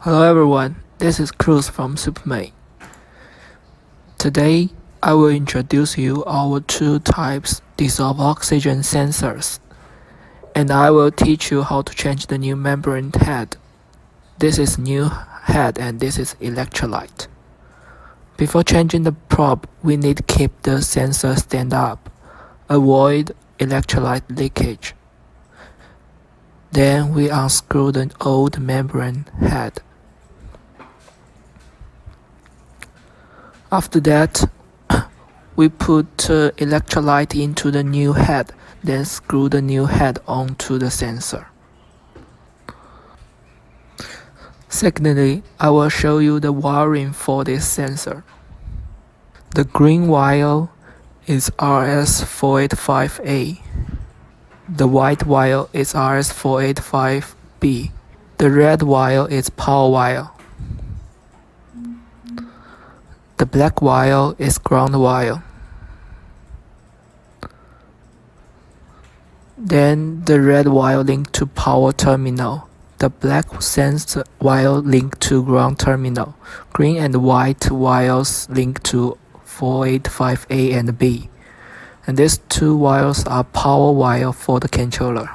Hello everyone, this is Cruz from Superman. Today, I will introduce you our two types dissolved oxygen sensors, and I will teach you how to change the new membrane head. This is new head and this is electrolyte. Before changing the probe, we need to keep the sensor stand up, avoid electrolyte leakage. Then we unscrew the old membrane head. After that, we put electrolyte into the new head, then screw the new head onto the sensor. Secondly, I will show you the wiring for this sensor. The green wire is RS485A. The white wire is RS485B. The red wire is power wire. The black wire is ground wire. Then the red wire linked to power terminal. The black sensor wire linked to ground terminal. Green and white wires linked to 485A and B. And these two wires are power wire for the controller.